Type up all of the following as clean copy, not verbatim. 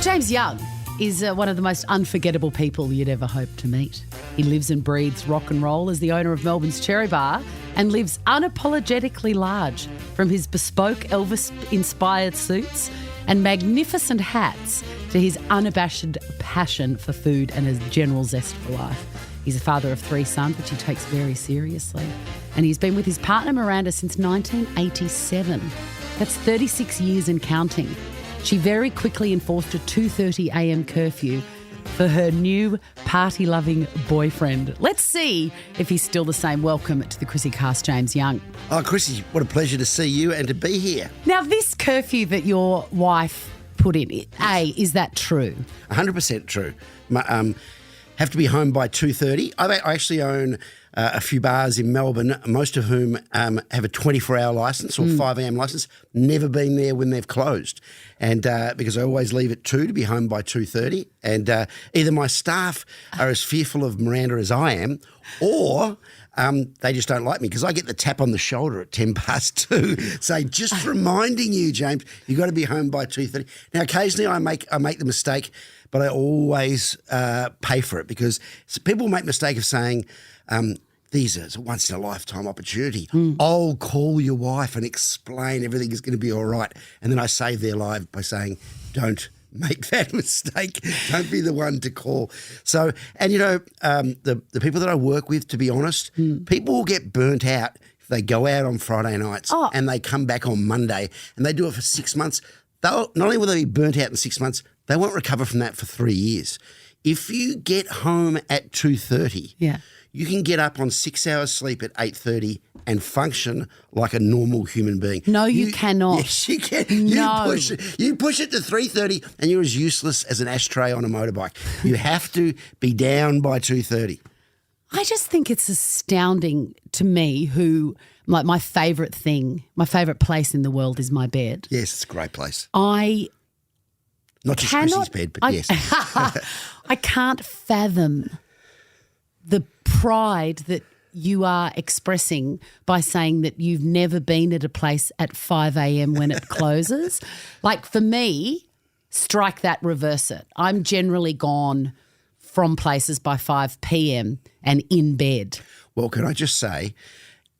James Young is one of the most unforgettable people you'd ever hope to meet. He lives and breathes rock and roll as the owner of Cherry Bar and lives unapologetically large, from his bespoke Elvis-inspired suits and magnificent hats to his unabashed passion for food and his general zest for life. He's a father of 3 sons, which he takes very seriously. And he's been with his partner Miranda since 1987. That's 36 years and counting. She very quickly enforced a 2:30 a.m. curfew for her new party-loving boyfriend. Let's see if he's still the same. Welcome to the ChrissieCast, James Young. Oh, Chrissie, what a pleasure to see you and to be here. Now, this curfew that your wife put in, is that true? 100% true. Have to be home by 2:30. I actually own a few bars in Melbourne, most of whom have a 24-hour licence or 5 a.m. licence. Never been there when they've closed. And because I always leave at 2 to be home by 2:30. And either my staff are as fearful of Miranda as I am, or they just don't like me because I get the tap on the shoulder at 10 past 2 saying, just reminding you, James, you've got to be home by 2:30. Now, occasionally I make the mistake, but I always pay for it because people make the mistake of saying, these are a once-in-a-lifetime opportunity. I'll call your wife and explain everything is going to be all right. And then I save their life by saying, don't make that mistake. Don't be the one to call. So, and you know, the people that I work with, to be honest, people will get burnt out if they go out on Friday nights and they come back on Monday and they do it for 6 months. Not only will they be burnt out in 6 months, they won't recover from that for 3 years. If you get home at 2:30, you can get up on 6 hours sleep at 8:30 and function like a normal human being. No, you cannot. Yes, you can. No. You push it to 3:30 and you're as useless as an ashtray on a motorbike. You have to be down by 2:30. I just think it's astounding to me like my favourite thing, my favourite place in the world is my bed. Yes, it's a great place. Not just Chrissie's bed, but yes. I can't fathom the pride that you are expressing by saying that you've never been at a place at 5 a.m. when it closes. Like for me, strike that, reverse it. I'm generally gone from places by 5 p.m. and in bed. Well, can I just say,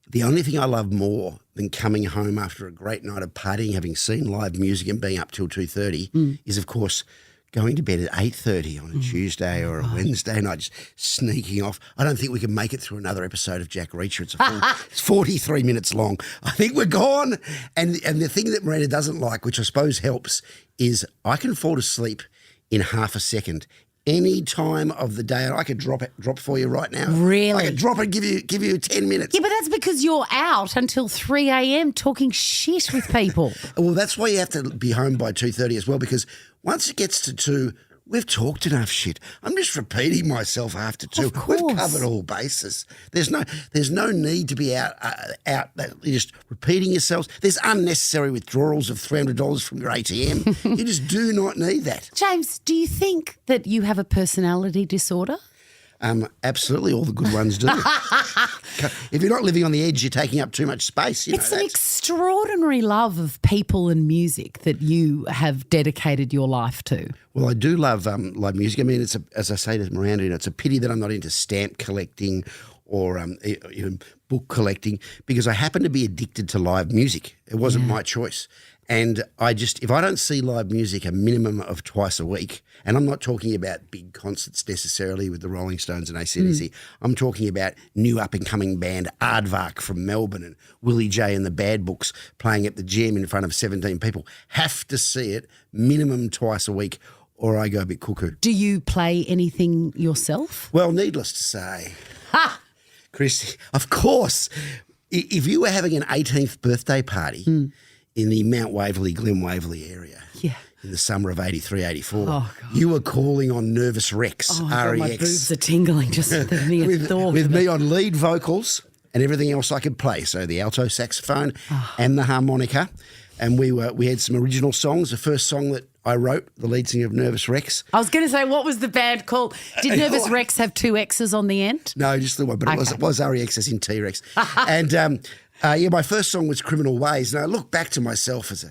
the only thing I love more than coming home after a great night of partying, having seen live music and being up till 2:30 is, of course, going to bed at 8:30 on a Tuesday or a Wednesday night, just sneaking off. I don't think we can make it through another episode of Jack Reacher. It's 43 minutes long. I think we're gone. And the thing that Miranda doesn't like, which I suppose helps, is I can fall asleep in half a second. Any time of the day, and I could drop for you right now. Really? I could drop and give you 10 minutes. Yeah, but that's because you're out until 3 a.m. talking shit with people. Well, that's why you have to be home by 2:30 as well, because once it gets to 2, we've talked enough shit. I'm just repeating myself after 2. Of course. We've covered all bases. There's no need to be out you're just repeating yourselves. There's unnecessary withdrawals of $300 from your ATM. You just do not need that. James, do you think that you have a personality disorder? Absolutely, all the good ones do. If you're not living on the edge, you're taking up too much space. It's an extraordinary love of people and music that you have dedicated your life to. Well, I do love live music. I mean, as I say to Miranda, it's a pity that I'm not into stamp collecting or even book collecting, because I happen to be addicted to live music. It wasn't my choice. And if I don't see live music a minimum of twice a week, and I'm not talking about big concerts necessarily with the Rolling Stones and AC/DC, I'm talking about new up-and-coming band Aardvark from Melbourne and Willie J and the Bad Books playing at the gym in front of 17 people. Have to see it minimum twice a week or I go a bit cuckoo. Do you play anything yourself? Well, needless to say, Chrissie, of course, if you were having an 18th birthday party in the Mount Waverley, Glen Waverley area in the summer of 83, 84, you were calling on Nervous Rex, REX. My boobs are tingling just with the mere thought. With me on lead vocals and everything else I could play, so the alto saxophone and the harmonica. And we had some original songs. The first song that I wrote, the lead singer of Nervous Rex. I was going to say, what was the band called? Did Nervous Rex have 2 X's on the end? No, just the one, but it was REX as in T-Rex. And my first song was Criminal Ways. And I look back to myself as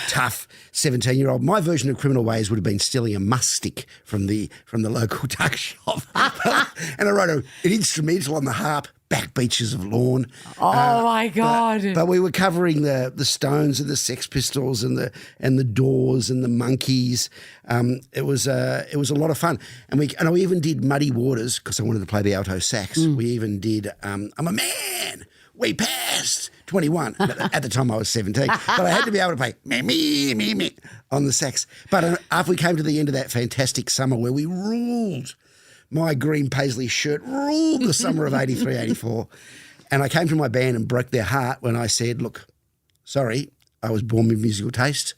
tough 17-year-old. My version of criminal ways would have been stealing a musk stick from the local tuck shop. And I wrote an instrumental on the harp, Back Beaches of Lawn. Oh, my God. But we were covering the Stones and the Sex Pistols and the Doors and the Monkees. It was a lot of fun. And we even did Muddy Waters because I wanted to play the alto sax. We even did I'm a Man. We passed 21. At the time I was 17. But I had to be able to play me on the sax. But after we came to the end of that fantastic summer where we ruled, my green paisley shirt ruled the summer of 83, 84. And I came to my band and broke their heart when I said, look, sorry, I was born with musical taste.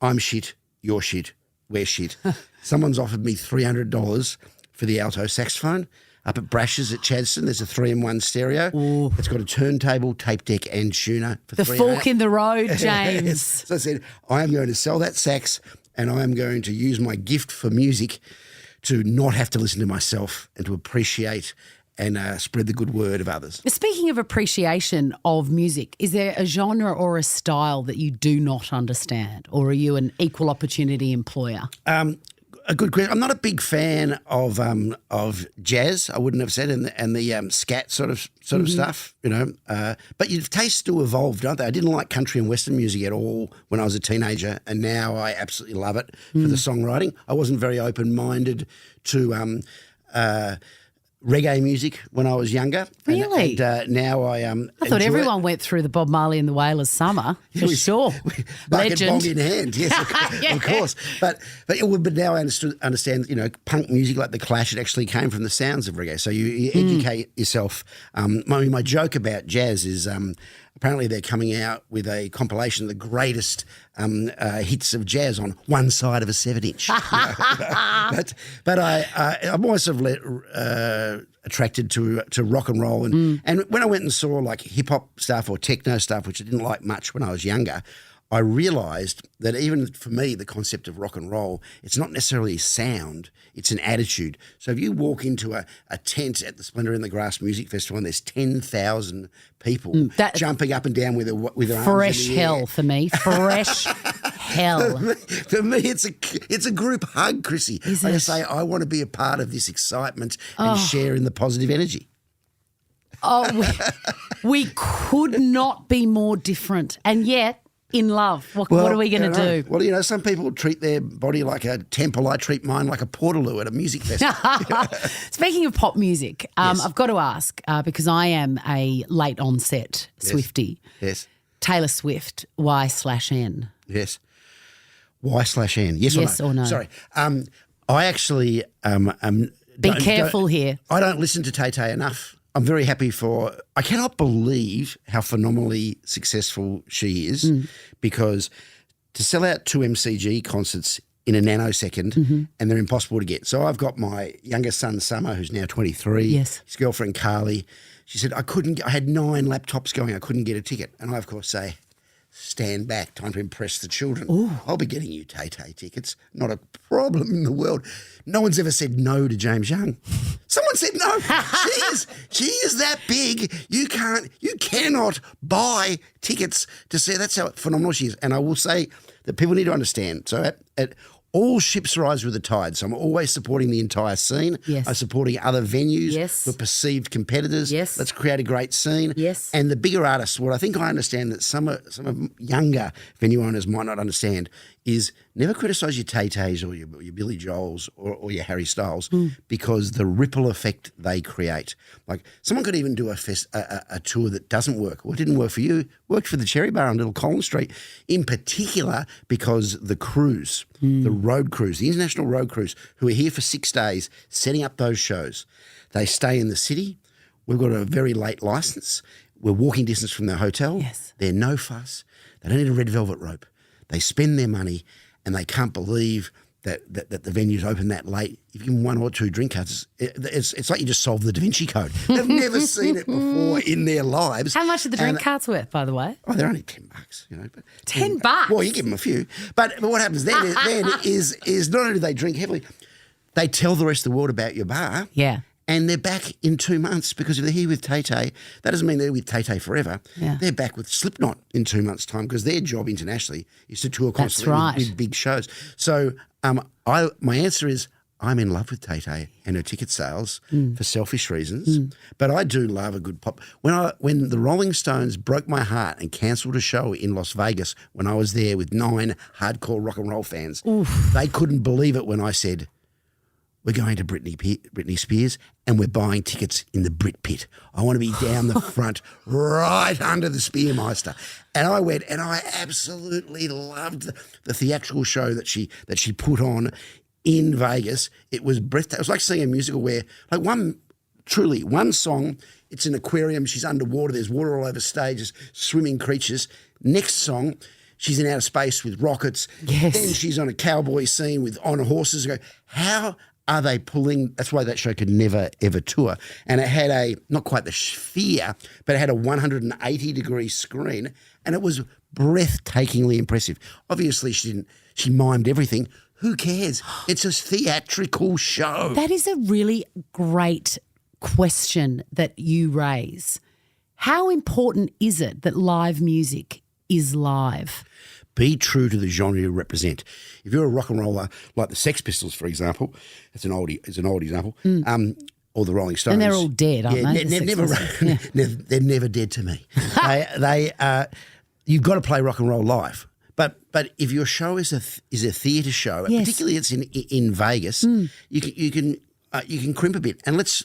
I'm shit, you're shit, we're shit. Someone's offered me $300 for the alto saxophone. Up at Brash's at Chadstone, there's a 3-in-1 stereo. Ooh. It's got a turntable, tape deck and tuner. For The fork in the road, James. So I said, I am going to sell that sax and I am going to use my gift for music to not have to listen to myself and to appreciate and spread the good word of others. Speaking of appreciation of music, is there a genre or a style that you do not understand, or are you an equal opportunity employer? A good question. I'm not a big fan of jazz. I wouldn't have said, and the scat sort of stuff, you know. But your tastes do evolve, don't they? I didn't like country and western music at all when I was a teenager, and now I absolutely love it for the songwriting. I wasn't very open-minded to reggae music when I was younger. Really? And now I I thought everyone went through the Bob Marley and the Wailers summer, for sure. Bucket Legend. bong in hand, yes, of course. But now I understand, you know, punk music like The Clash, it actually came from the sounds of reggae. So you educate yourself. My joke about jazz is apparently they're coming out with a compilation of the greatest hits of jazz on one side of a 7-inch. But I'm always sort of attracted to rock and roll. And when I went and saw like hip-hop stuff or techno stuff, which I didn't like much when I was younger, I realised that even for me, the concept of rock and roll, it's not necessarily sound, it's an attitude. So if you walk into a tent at the Splendour in the Grass Music Festival and there's 10,000 people jumping up and down with their arms in the air. Fresh hell for me. Fresh hell. For me, it's a group hug, Chrissie. I just say, I want to be a part of this excitement and share in the positive energy. Oh, we could not be more different. And yet, in love. What are we going to do? Well, you know, some people treat their body like a temple. I treat mine like a portaloo at a music festival. Speaking of pop music, I've got to ask, because I am a late onset Swiftie. Yes. Taylor Swift, Y/N. Yes. Y/N. Yes or no? Sorry. I actually Be careful here. I don't listen to Tay-Tay enough. I'm very happy I cannot believe how phenomenally successful she is because to sell out 2 MCG concerts in a nanosecond and they're impossible to get. So I've got my youngest son, Summer, who's now 23. Yes. His girlfriend, Carly. She said, I had 9 laptops going. I couldn't get a ticket. And I, of course, say, stand back, time to impress the children. Ooh. I'll be getting you Tay-Tay tickets. Not a problem in the world. No one's ever said no to James Young. Someone said no. She is that big. You cannot buy tickets to see. That's how phenomenal she is. And I will say that people need to understand. So at all ships rise with the tide. So I'm always supporting the entire scene. Yes. I'm supporting other venues Yes. for perceived competitors. Yes. Let's create a great scene. Yes. And the bigger artists, what I think I understand that some of younger venue owners might not understand is never criticise your Tay-Tays or your Billy Joels or your Harry Styles because the ripple effect they create. Like someone could even do a tour that doesn't work. Well, it didn't work for you. It worked for the Cherry Bar on Little Collins Street in particular because the crews, the road crews, the international road crews who are here for 6 days setting up those shows, they stay in the city. We've got a very late licence. We're walking distance from their hotel. Yes. They're no fuss. They don't need a red velvet rope. They spend their money and they can't believe that the venue's open that late. If you give them 1 or 2 drink cards, it's like you just solved the Da Vinci Code. They've never seen it before in their lives. How much are the drink cards worth, by the way? Oh, they're only $10, you know. But $10? Well, you give them a few. But what happens then is not only do they drink heavily, they tell the rest of the world about your bar. Yeah. And they're back in 2 months because if they're here with Tay-Tay, that doesn't mean they're with Tay-Tay forever. Yeah. They're back with Slipknot in 2 months' time because their job internationally is to tour That's constantly right. with big shows. So my answer is I'm in love with Tay-Tay and her ticket sales for selfish reasons. But I do love a good pop. When the Rolling Stones broke my heart and cancelled a show in Las Vegas when I was there with 9 hardcore rock and roll fans, they couldn't believe it when I said, we're going to Britney Spears and we're buying tickets in the Brit Pit. I want to be down the front right under the Spearmeister. And I went and I absolutely loved the theatrical show that she put on in Vegas. It was breathtaking. It was like seeing a musical where like one song, it's an aquarium, she's underwater, there's water all over stage, there's swimming creatures. Next song, she's in outer space with rockets. Yes. Then she's on a cowboy scene on horses. You go, how are they pulling? That's why that show could never, ever tour. And it had not quite the sphere, but it had a 180-degree screen, and it was breathtakingly impressive. Obviously, she mimed everything. Who cares? It's a theatrical show. That is a really great question that you raise. How important is it that live music is live? Be true to the genre you represent. If you're a rock and roller like the Sex Pistols, for example, it's an old example, or the Rolling Stones. And they're all dead, aren't they? They're never dead to me. You've got to play rock and roll live. But if your show is a theatre show, Yes. particularly it's in Vegas, you can crimp a bit. And let's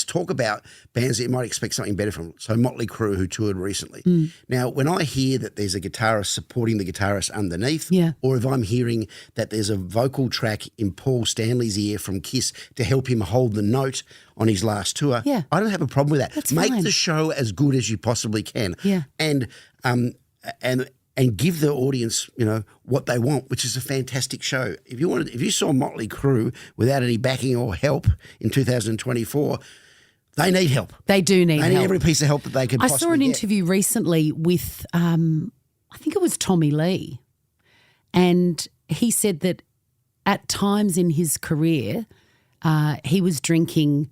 talk about bands that you might expect something better from. So Motley Crue, who toured recently. Now, when I hear that there's a guitarist supporting the guitarist underneath, or if I'm hearing that there's a vocal track in Paul Stanley's ear from Kiss to help him hold the note on his last tour, I don't have a problem with that. That's Make fine. the show as good as you possibly can. Yeah. And give the audience, what they want, which is a fantastic show. If you saw Motley Crue without any backing or help in 2024, they need help. They do need help. They need every piece of help that they could possibly I saw an get. interview recently with, I think it was Tommy Lee, and he said that at times in his career, he was drinking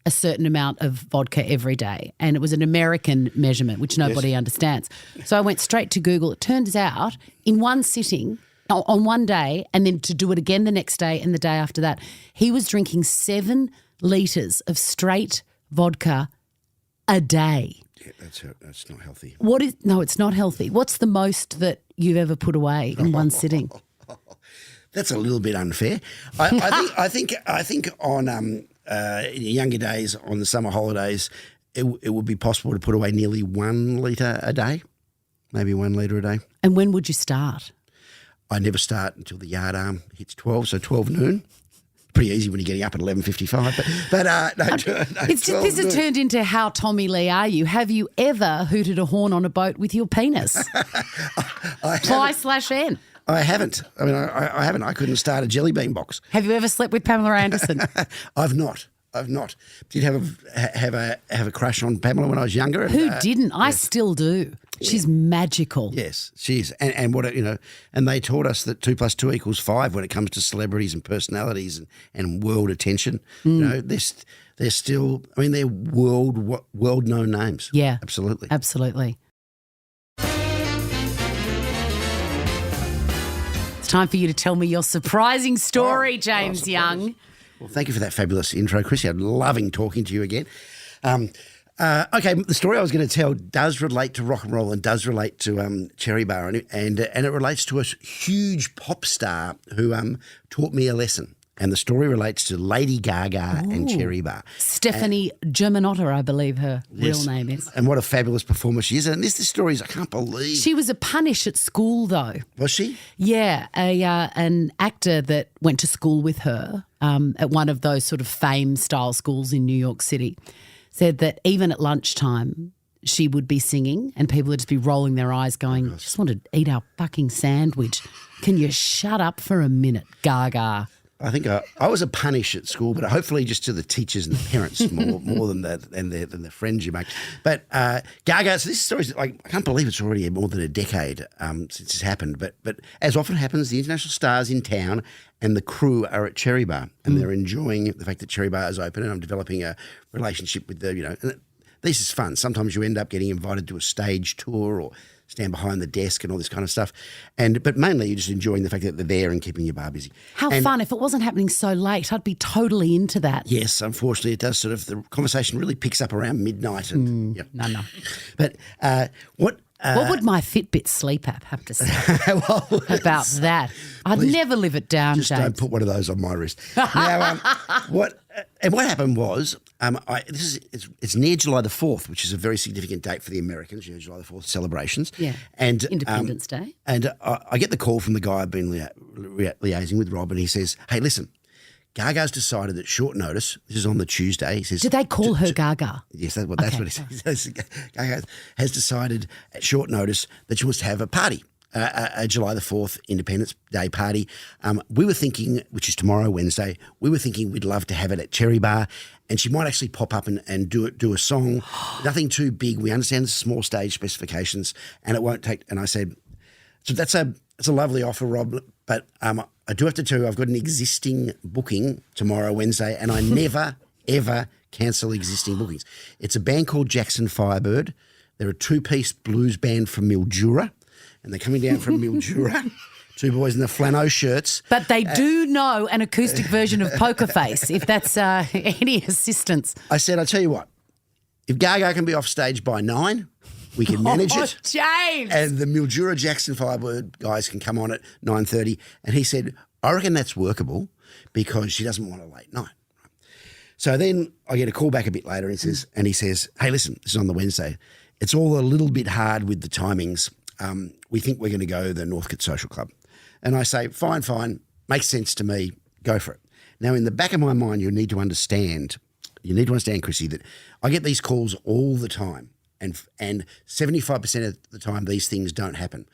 a certain amount of vodka every day, and it was an American measurement, which nobody understands. So I went straight to Google. It turns out in one sitting on one day, and then to do it again the next day and the day after that, he was drinking 7 litres of straight vodka a day. Yeah, that's not healthy. No, it's not healthy. What's the most that you've ever put away in one sitting? That's a little bit unfair. I think on in younger days, on the summer holidays, it would be possible to put away nearly 1 litre a day, maybe 1 litre a day. And when would you start? I never start until the yard arm hits 12, so 12 noon. Pretty easy when you're getting up at 11:55. This has turned into how Tommy Lee are you? Have you ever hooted a horn on a boat with your penis? Fly/N. I haven't. I mean, I haven't. I couldn't start a jelly bean box. Have you ever slept with Pamela Anderson? I've not. Did have a crush on Pamela when I was younger. Who didn't? I still do. She's magical. Yes, she is. And what and they taught us that 2 + 2 = 5 when it comes to celebrities and personalities and world attention. They're still. I mean, they're world known names. Yeah, absolutely. It's time for you to tell me your surprising story, James Young. Well, thank you for that fabulous intro, Chrissie. I'm loving talking to you again. Okay, the story I was going to tell does relate to rock and roll and does relate to Cherry Bar, and it relates to a huge pop star who taught me a lesson. And the story relates to Lady Gaga and Cherry Bar. Stephanie Germanotta, I believe her real name is. And what a fabulous performer she is. And this story is, I can't believe. She was a punish at school, though. Was she? Yeah, an actor that went to school with her at one of those sort of fame-style schools in New York City said that even at lunchtime she would be singing and people would just be rolling their eyes going, just want to eat our fucking sandwich. Can you shut up for a minute, Gaga? I think I was a punish at school, but hopefully just to the teachers and the parents more than the friends you make. But Gaga, so this story's like, I can't believe it's already more than a decade since it's happened. But as often happens, the international star's in town and the crew are at Cherry Bar and they're enjoying the fact that Cherry Bar is open, and I'm developing a relationship with and this is fun. Sometimes you end up getting invited to a stage tour or stand behind the desk and all this kind of stuff. But mainly you're just enjoying the fact that they're there and keeping your bar busy. How fun. If it wasn't happening so late, I'd be totally into that. Yes, unfortunately it does sort of, the conversation really picks up around midnight. And No. But what would my Fitbit sleep app have to say about that? I'd never live it down, just James. don't put one of those on my wrist. Now, what happened was, it's near July the 4th, which is a very significant date for the Americans, July the 4th celebrations. Yeah, and Independence Day. And I get the call from the guy I've been liaising with, Rob, and he says, hey, listen, Gaga's decided at short notice, this is on the Tuesday. He says, did they call her Gaga? Yes, that's what he says. Gaga has decided at short notice that she wants to have a party. A July the 4th Independence Day party. We were thinking, which is tomorrow, Wednesday, we were thinking we'd love to have it at Cherry Bar, and she might actually pop up and do a song. Nothing too big. We understand the small stage specifications, and it won't take. And I said, so that's a lovely offer, Rob, but I do have to tell you I've got an existing booking tomorrow, Wednesday, and I never, ever cancel existing bookings. It's a band called Jackson Firebird. They're a two-piece blues band from Mildura. And they're coming down from Mildura, two boys in the flannel shirts. But they do know an acoustic version of Poker Face, if that's any assistance. I said, I tell you what, if Gaga can be off stage by 9, we can manage it. James! And the Mildura Jackson Firebird guys can come on at 9:30. And he said, I reckon that's workable because she doesn't want a late night. So then I get a call back a bit later and he says, hey, listen, this is on the Wednesday. It's all a little bit hard with the timings. We think we're going to go the Northcote Social Club. And I say, fine, makes sense to me, go for it. Now, in the back of my mind, you need to understand, Chrissie, that I get these calls all the time, and 75% of the time these things don't happen.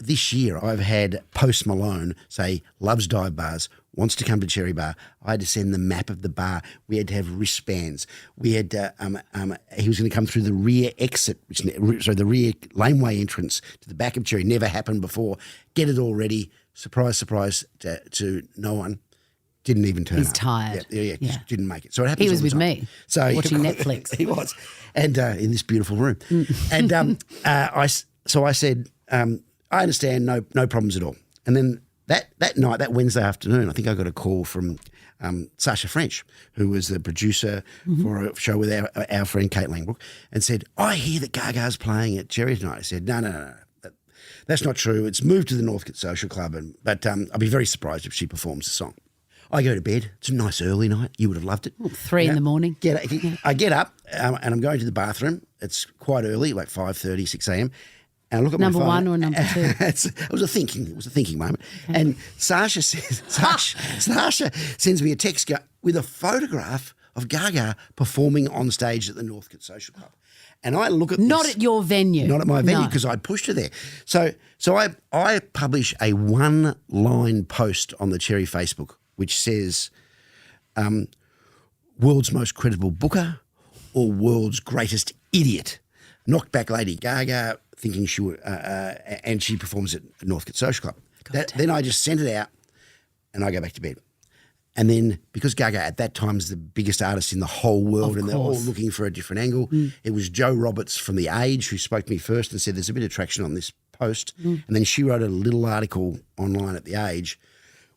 This year, I've had Post Malone say, loves dive bars, wants to come to Cherry Bar. I had to send the map of the bar. We had to have wristbands. We had he was going to come through the rear exit, the rear laneway entrance to the back of Cherry. Never happened before. Get it all ready. Surprise, surprise to no one. Didn't even turn up. He's tired. Yeah. Just didn't make it. So it happens. He was all the with time. me, so watching Netflix. He was, and in this beautiful room. And I said, I understand, no problems at all. And then that night, that Wednesday afternoon, I think I got a call from Sasha French, who was the producer for a show with our friend Kate Langbrook, and said, I hear that Gaga's playing at Cherry tonight. I said, no. That's not true. It's moved to the Northcote Social Club, but I'll be very surprised if she performs the song. I go to bed. It's a nice early night. You would have loved it. 3 in the morning. I get up and I'm going to the bathroom. It's quite early, like 5:30, 6 a.m. And I look at number my phone. Number 1 or number 2? It was a thinking moment. Okay. And Sasha sends me a text with a photograph of Gaga performing on stage at the Northcote Social Club. And I look at Not at your venue. Not at my venue because I'd pushed her there. So I publish a one-line post on the Cherry Facebook which says, world's most credible booker or world's greatest idiot. Knocked back Lady Gaga thinking she would, and she performs at Northcote Social Club. Then I just sent it out and I go back to bed. And then because Gaga at that time is the biggest artist in the whole world and they're all looking for a different angle, it was Joe Roberts from The Age who spoke to me first and said there's a bit of traction on this post. And then she wrote a little article online at The Age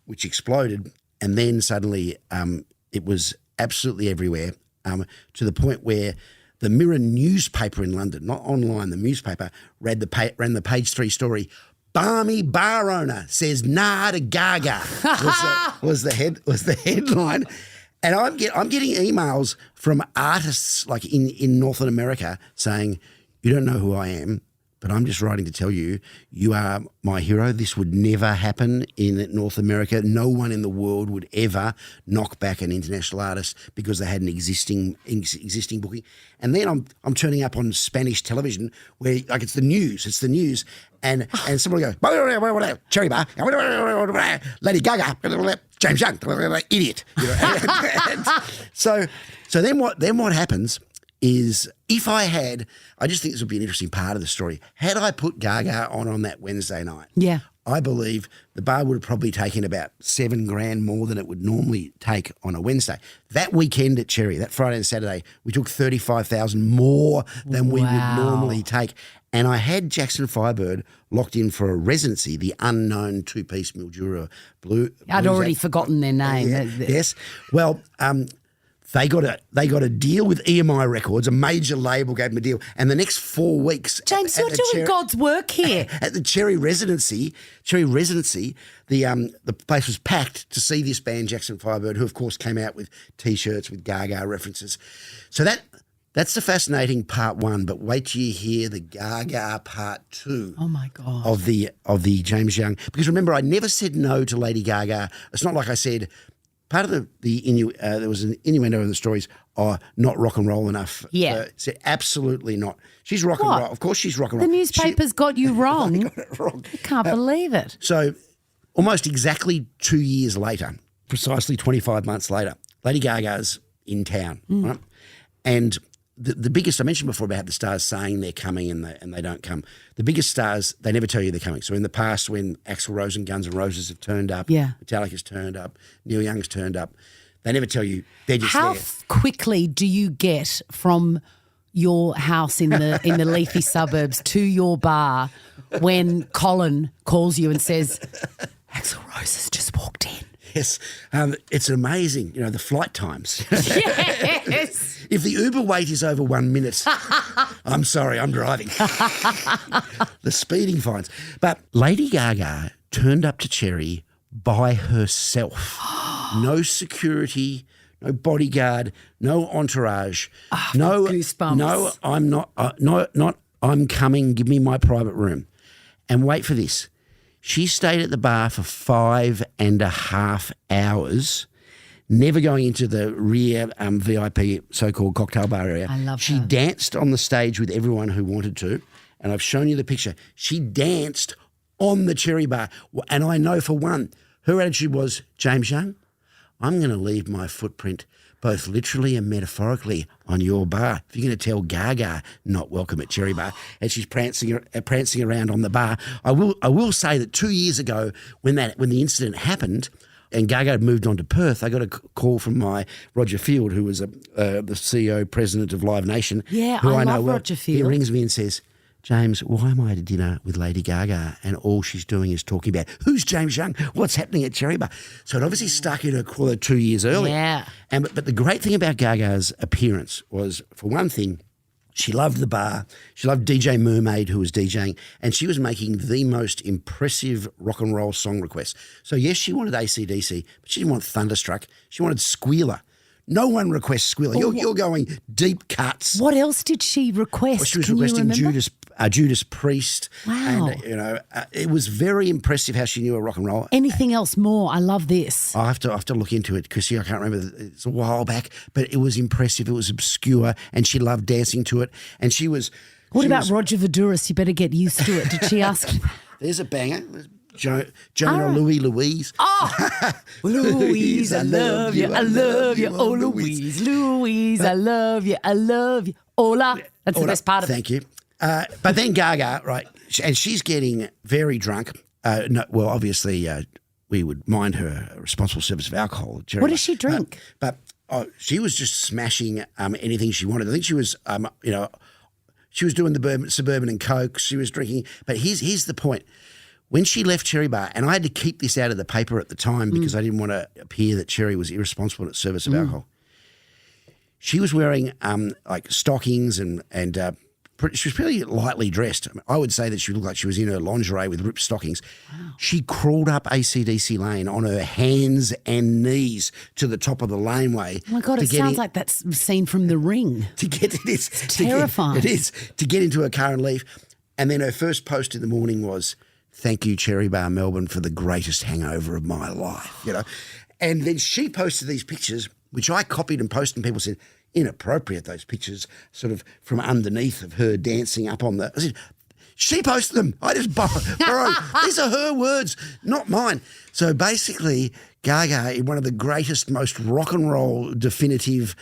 which exploded, and then suddenly it was absolutely everywhere to the point where the Mirror newspaper in London, not online, the newspaper, ran the page 3 story. Barmy bar owner says nah to Gaga was the headline, and I'm getting emails from artists like in Northern America saying, you don't know who I am, but I'm just writing to tell you, you are my hero. This would never happen in North America. No one in the world would ever knock back an international artist because they had an existing booking. And then I'm turning up on Spanish television where, like, it's the news. And someone will go, Cherry Bar, Lady Gaga, James Young, idiot. You know? So then what happens is, if I just think this would be an interesting part of the story. Had I put Gaga on that Wednesday night, yeah, I believe the bar would have probably taken about $7,000 more than it would normally take on a Wednesday. That weekend at Cherry, that Friday and Saturday, we took $35,000 more than we would normally take. And I had Jackson Firebird locked in for a residency, the unknown two-piece Mildura Blue. I'd already forgotten their name. Yes. Well, they got a deal with EMI Records. A major label gave them a deal, and the next 4 weeks, James, you're doing God's work here. At the Cherry Residency, the place was packed to see this band, Jackson Firebird, who of course came out with T-shirts with Gaga references. So that's the fascinating part one. But wait till you hear the Gaga part two. Oh my God! Of the James Young, because remember, I never said no to Lady Gaga. It's not like I said. Part of there was an innuendo in the stories, not rock and roll enough. Yeah. Said absolutely not. She's rock and roll. Of course she's rock and roll. The newspapers got you wrong. They got it wrong. I can't believe it. So almost exactly 2 years later, precisely 25 months later, Lady Gaga's in town, right? And the biggest, I mentioned before about the stars saying they're coming and they don't come. The biggest stars, they never tell you they're coming. So in the past, when Axl Rose and Guns N' Roses have turned up, Metallica's turned up, Neil Young's turned up, they never tell you. They're just How there. quickly do you get from your house in the leafy suburbs to your bar when Colin calls you and says, Axl Rose has just walked in? Yes, it's amazing, the flight times. Yes. If the Uber wait is over 1 minute, I'm sorry, I'm driving. The speeding fines. But Lady Gaga turned up to Cherry by herself. No security, no bodyguard, no entourage. No goosebumps. No, I'm not, I'm coming, give me my private room. And wait for this. She stayed at the bar for 5.5 hours, never going into the rear VIP so-called cocktail bar area. I love She her. danced on the stage with everyone who wanted to, and I've shown you the picture. She danced on the Cherry Bar, and I know for one, her attitude was, James Young, I'm going to leave my footprint both literally and metaphorically on your bar. If you're going to tell Gaga not welcome at Cherry Bar, and she's prancing around on the bar, I will say that 2 years ago when the incident happened, and Gaga had moved on to Perth, I got a call from my Roger Field, who was the CEO president of Live Nation. Yeah, who I know love well. Roger Field. He rings me and says, James, why am I at a dinner with Lady Gaga and all she's doing is talking about who's James Young, what's happening at Cherry Bar? So it obviously stuck in her craw 2 years earlier. Yeah. But the great thing about Gaga's appearance was, for one thing, she loved the bar. She loved DJ Mermaid, who was DJing, and she was making the most impressive rock and roll song requests. So yes, she wanted AC/DC, but she didn't want Thunderstruck. She wanted Squealer. No one requests Squealer. You're going deep cuts. What else did she request? Well, she was Can you requesting remember? Judas Priest. Wow. And, it was very impressive how she knew her rock and roll. Anything else more? I love this. I have to look into it, Chrissie. I can't remember. It's a while back, but it was impressive. It was obscure, and she loved dancing to it. And she was. What about Roger Voudouris? You better get used to it. Did she ask? There's a banger. Jonah Louise. Oh, Louise, I love you. I love you. Oh, Louise, I love you. I love you. Hola. That's the best part of it. Thank you. But then Gaga, right, and she's getting very drunk. Obviously, we would mind her responsible service of alcohol. What does she drink? But she was just smashing anything she wanted. I think she was, she was doing the Suburban and Coke. She was drinking. But here's the point. When she left Cherry Bar, and I had to keep this out of the paper at the time because I didn't want to appear that Cherry was irresponsible at service of alcohol. She was wearing like stockings and she was pretty lightly dressed. I would say that she looked like she was in her lingerie with ripped stockings. Wow. She crawled up AC/DC lane on her hands and knees to the top of the laneway. Oh my God, it sounds like that's scene from The Ring. To get terrifying. It is to get into her car and leave. And then her first post in the morning was, "Thank you, Cherry Bar Melbourne, for the greatest hangover of my life." And then she posted these pictures, which I copied and posted, and people said, inappropriate, those pictures sort of from underneath of her dancing up on the... I said, she posted them. I just borrowed. These are her words, not mine. So basically, Gaga, in one of the greatest, most rock and roll definitive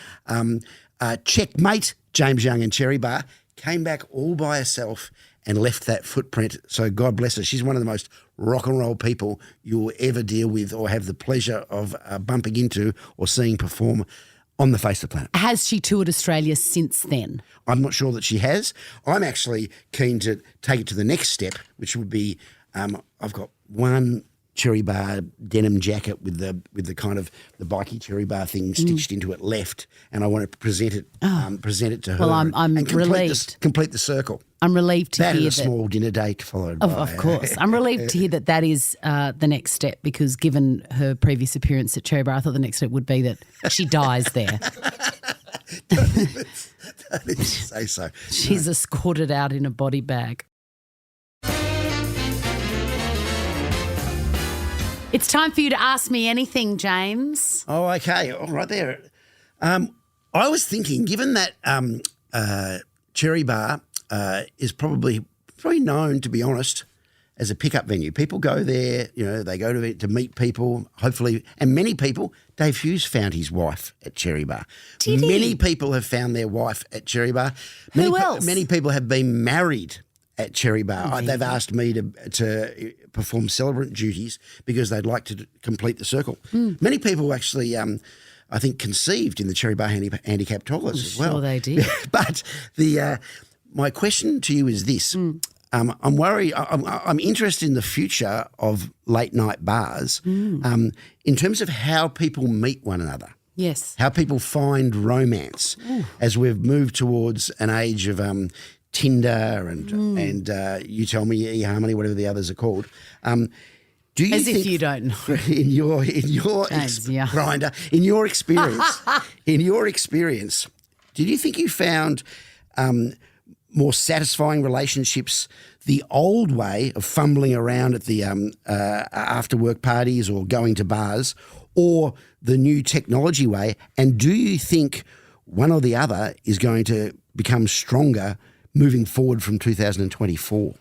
checkmate, James Young and Cherry Bar, came back all by herself and left that footprint. So God bless her. She's one of the most rock and roll people you'll ever deal with or have the pleasure of bumping into or seeing perform on the face of the planet. Has she toured Australia since then? I'm not sure that she has. I'm actually keen to take it to the next step, which would be I've got one Cherry Bar denim jacket with the kind of the bikey Cherry Bar thing stitched into it left, and I want to present it to her. Well, I'm and relieved. Complete the circle. I'm relieved to That hear and a small dinner date followed Of course. I'm relieved to hear that is the next step, because given her previous appearance at Cherry Bar, I thought the next step would be that she dies there. Don't even say so. She's escorted out in a body bag. It's time for you to ask me anything, James. Oh, okay. All right there. I was thinking, given that Cherry Bar is probably known, to be honest, as a pickup venue. People go there, they go to meet people, hopefully, and many people. Dave Hughes found his wife at Cherry Bar. Did he? Many people have found their wife at Cherry Bar. Who else? Many people have been married at Cherry Bar. They've asked me to perform celebrant duties because they'd like to complete the circle. Many people actually, I think, conceived in the Cherry Bar handicap toilets as well. Sure they did. But my question to you is this. I'm worried. I'm interested in the future of late night bars in terms of how people meet one another. Yes. How people find romance as we've moved towards an age of Tinder and you tell me eHarmony, whatever the others are called. Do you As think, if you don't know. in your Grindr, in your experience, did you think you found more satisfying relationships the old way of fumbling around at the after work parties or going to bars, or the new technology way? And do you think one or the other is going to become stronger moving forward from 2024?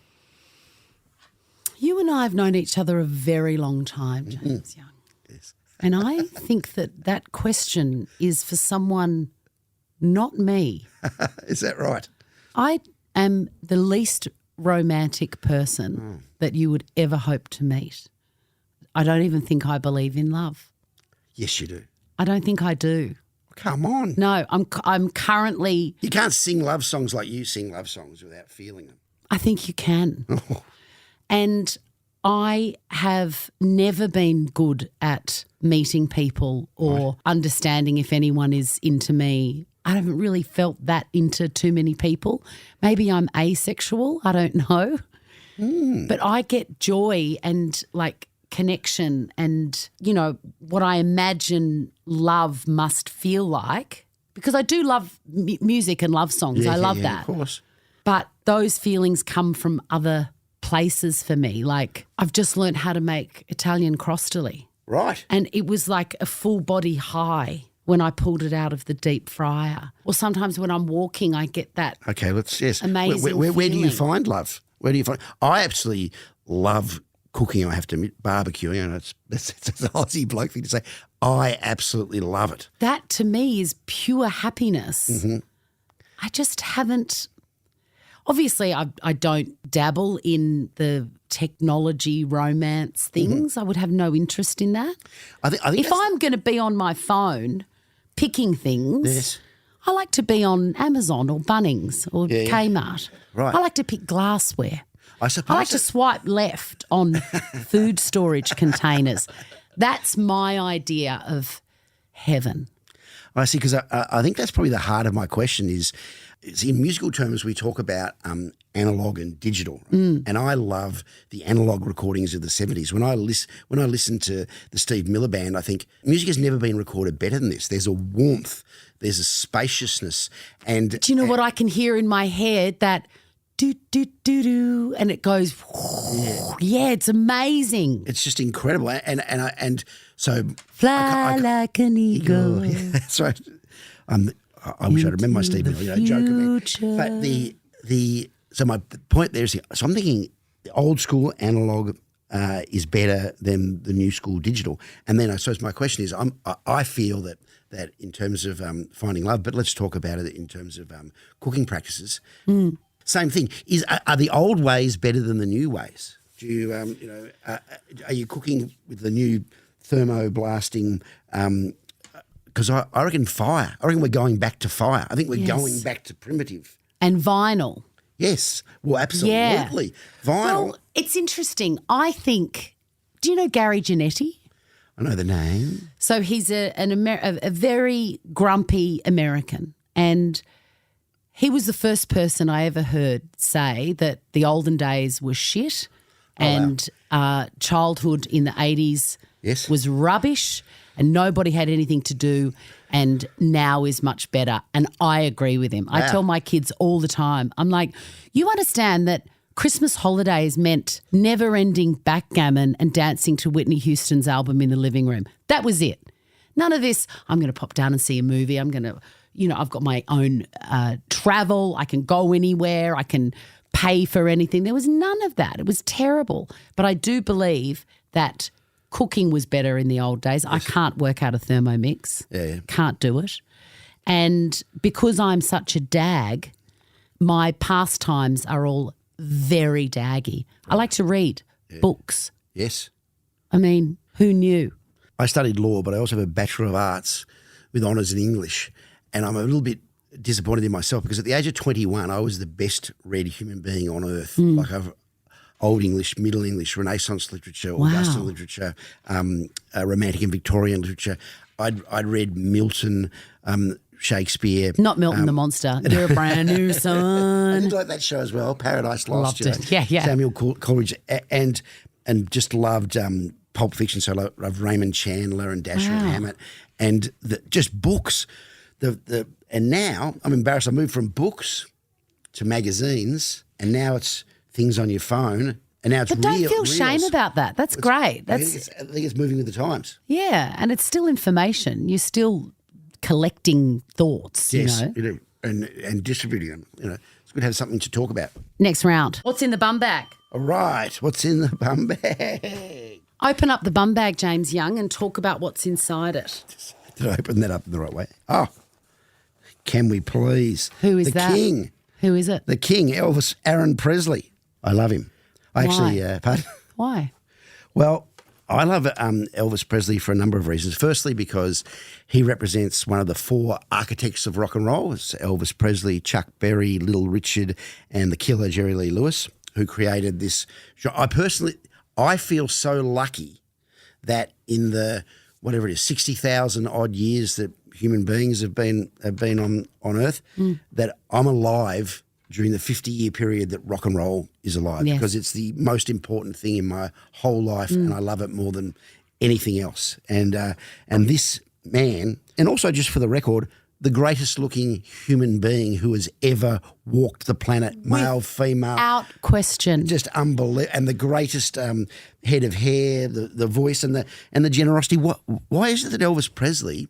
You and I have known each other a very long time, James Young. Yes. And I think that question is for someone, not me. Is that right? I am the least romantic person that you would ever hope to meet. I don't even think I believe in love. Yes, you do. I don't think I do. Come on. No, I'm currently... You can't sing love songs like you sing love songs without feeling them. I think you can. And I have never been good at meeting people or understanding if anyone is into me. I haven't really felt that into too many people. Maybe I'm asexual. I don't know. But I get joy and connection and, what I imagine love must feel like, because I do love music and love songs. I love that. Of course. But those feelings come from other places for me. I've just learned how to make Italian crostoli. Right. And it was like a full body high when I pulled it out of the deep fryer. Or sometimes when I'm walking, I get that amazing Where do you feeling. find love? Where do you find? I absolutely love cooking. I have to admit, barbecuing. It's an Aussie bloke thing to say. I absolutely love it. That to me is pure happiness. I just haven't. Obviously, I don't dabble in the technology romance things. I would have no interest in that. I think if I'm going to be on my phone picking things, I like to be on Amazon or Bunnings or Kmart. Right. I like to pick glassware. I suppose I like to swipe left on food storage containers. That's my idea of heaven. I see, because I think that's probably the heart of my question is in musical terms we talk about analog and digital, and I love the analog recordings of the 70s. When I listen to the Steve Miller Band, I think music has never been recorded better than this. There's a warmth, there's a spaciousness, and do you know what I can hear in my head? That do, do, do, do, and it goes, yeah, it's amazing. It's just incredible. And so Fly like an eagle. Yeah, that's right. I wish I'd remember my Steve Miller joke of me. But so my point there is, so I'm thinking the old school analog is better than the new school digital. And then I suppose my question is, I feel that in terms of finding love, but let's talk about it in terms of cooking practices. Same thing. Are the old ways better than the new ways? Do you, are you cooking with the new thermoblasting? Because I reckon fire. I reckon we're going back to fire. I think we're going back to primitive. And vinyl. Yes. Well, absolutely. Yeah. Vinyl. Well, it's interesting. I think, do you know Gary Janetti? I know the name. So he's a very grumpy American, and he was the first person I ever heard say that the olden days were shit and childhood in the 80s was rubbish and nobody had anything to do, and now is much better. And I agree with him. Wow. I tell my kids all the time, I'm like, you understand that Christmas holidays meant never-ending backgammon and dancing to Whitney Houston's album in the living room. That was it. None of this, I'm going to pop down and see a movie. I'm going to, I've got my own travel. I can go anywhere. I can pay for anything. There was none of that. It was terrible. But I do believe that cooking was better in the old days. Yes. I can't work out a Thermomix. Yeah. Can't do it. And because I'm such a dag, my pastimes are all very daggy. I like to read books. Yes. I mean, who knew? I studied law, but I also have a Bachelor of Arts with honours in English, and I'm a little bit disappointed in myself because at the age of 21, I was the best read human being on earth. Like I've Old English, Middle English, Renaissance literature, Augustan literature, Romantic and Victorian literature. I'd read Milton, Shakespeare. Not Milton the Monster. You're a brand new son. I did like that show as well, Paradise Lost. Loved it. Yeah. Samuel Coleridge, and just loved Pulp Fiction. So I loved Raymond Chandler and Dashiell Hammett, and just books. And now I'm embarrassed. I moved from books to magazines, and now it's things on your phone. And now it's but don't feel shame about that. That's great. I think it's moving with the times. Yeah, and it's still information. You're still collecting thoughts. Yes, you do. And distributing them. It's good to have something to talk about. Next round. What's in the bum bag? All right. What's in the bum bag? Open up the bum bag, James Young, and talk about what's inside it. Did I open that up in the right way? Oh, can we please? Who is that? The King. Who is it? The King, Elvis Aaron Presley. I love him. Pardon? Why? Well, I love Elvis Presley for a number of reasons. Firstly, because he represents one of the four architects of rock and roll. It's Elvis Presley, Chuck Berry, Little Richard, and the killer Jerry Lee Lewis, who created this. I feel so lucky that in the, 60,000 odd years that human beings have been on Earth, that I'm alive during the 50-year period that rock and roll is alive, because it's the most important thing in my whole life, and I love it more than anything else. And this man, and also just for the record, the greatest looking human being who has ever walked the planet, male, female. Without question. Just unbelievable. And the greatest head of hair, the voice and the generosity. Why is it that Elvis Presley,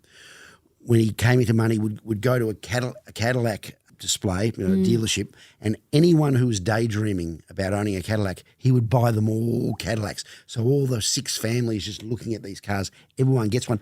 when he came into money, would go to a Cadillac display, dealership, and anyone who was daydreaming about owning a Cadillac, he would buy them all Cadillacs. So all the six families just looking at these cars, everyone gets one.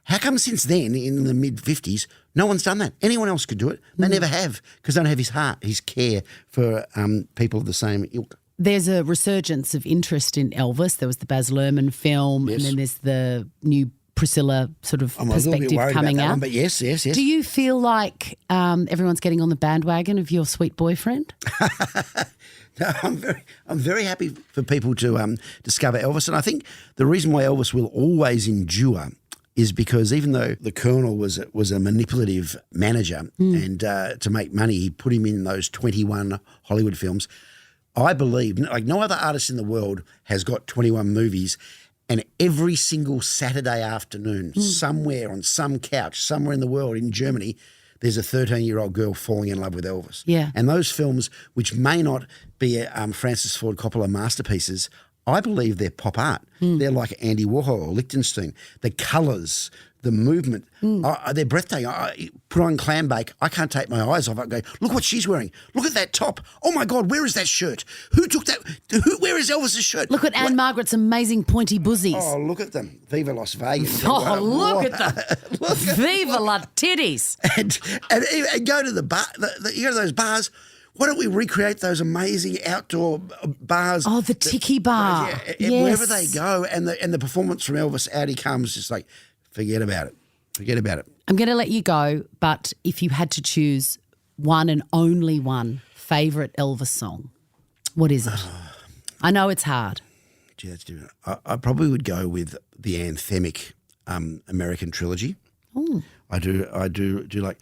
How come since then, in the mid-50s, no one's done that? Anyone else could do it. They never have, because they don't have his heart, his care for people of the same ilk. There's a resurgence of interest in Elvis. There was the Baz Luhrmann film, and then there's the new Priscilla sort of perspective coming out. But yes. Do you feel like everyone's getting on the bandwagon of your sweet boyfriend? No, I'm very happy for people to discover Elvis, and I think the reason why Elvis will always endure is because even though the Colonel was a manipulative manager and to make money, he put him in those 21 Hollywood films. I believe, like no other artist in the world has got 21 movies, and every single Saturday afternoon, somewhere on some couch, somewhere in the world, in Germany, there's a 13-year-old girl falling in love with Elvis. Yeah. And those films, which may not be Francis Ford Coppola masterpieces, I believe they're pop art. They're like Andy Warhol or Lichtenstein. The colours, the movement, they're breathtaking. I put on clam bake, I can't take my eyes off. I go, look what she's wearing. Look at that top. Oh, my God, where is that shirt? Who took that? Where is Elvis's shirt? Look at Anne Margaret's amazing pointy buzzies. Oh, look at them. Viva Las Vegas. Oh, look at them. Viva la titties. And go to the bar. You go to those bars. Why don't we recreate those amazing outdoor bars? Oh, the Tiki Bar. Yeah, wherever they go, and the performance from Elvis, out he comes, just like, forget about it. Forget about it. I'm going to let you go, but if you had to choose one and only one favourite Elvis song, what is it? I know it's hard. Gee, that's different. I probably would go with the anthemic American trilogy. Ooh. I do like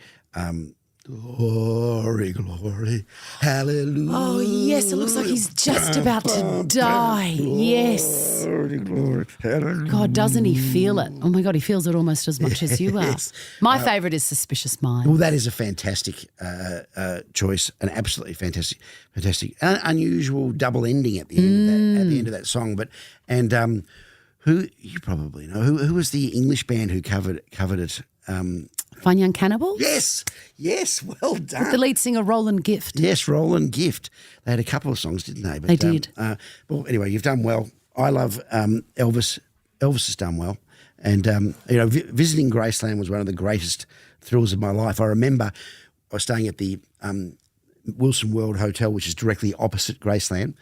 glory, glory, hallelujah. Oh, yes, it looks like he's just about to die. Yes. Glory, glory, hallelujah. God, doesn't he feel it? Oh, my God, he feels it almost as much as you are. Yes. My favourite is Suspicious Minds. Well, that is a fantastic choice, an absolutely fantastic, unusual double ending at the end of that song. But who you probably know who was the English band who covered it? Fine Young Cannibals? Yes, well done. With the lead singer Roland Gift. Yes, Roland Gift. They had a couple of songs, didn't they? But, they did. Well, anyway, you've done well. I love Elvis. Elvis has done well. And, visiting Graceland was one of the greatest thrills of my life. I remember I was staying at the Wilson World Hotel, which is directly opposite Graceland,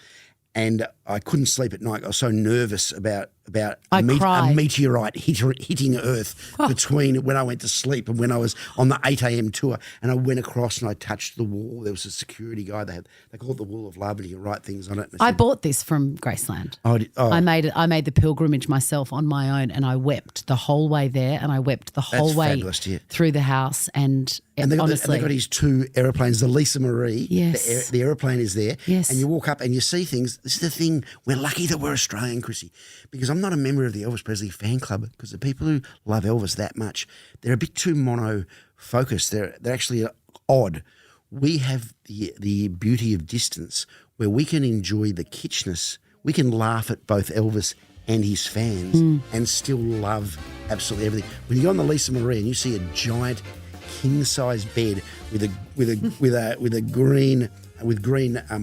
and I couldn't sleep at night. I was so nervous about a meteorite hitting Earth between when I went to sleep and when I was on the 8 a.m. tour. And I went across and I touched the wall. There was a security guy. They called it the Wall of Love, and you could write things on it. I bought this from Graceland. I made the pilgrimage myself on my own, and I wept the whole way there, and I wept the whole way through the house. And they got his two aeroplanes, the Lisa Marie. Yes. The aeroplane is there. Yes. And you walk up and you see things. This is the thing. We're lucky that we're Australian, Chrissie, because I'm not a member of the Elvis Presley fan club, because the people who love Elvis that much, they're a bit too mono-focused. They're actually odd. We have the beauty of distance where we can enjoy the kitschness. We can laugh at both Elvis and his fans and still love absolutely everything. When you go on the Lisa Marie and you see a giant king-size bed with green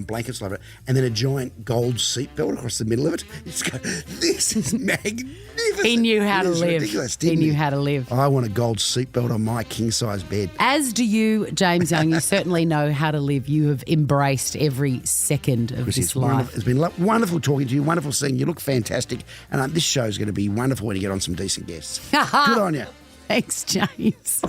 blankets over it, and then a giant gold seatbelt across the middle of it. You just go, this is magnificent. He knew how to live. He knew how to live. I want a gold seatbelt on my king-size bed. As do you, James Young. You certainly know how to live. You have embraced every second of this life. It's been wonderful talking to you, wonderful seeing you. You look fantastic. And this show's going to be wonderful when you get on some decent guests. Good on you. Thanks, James.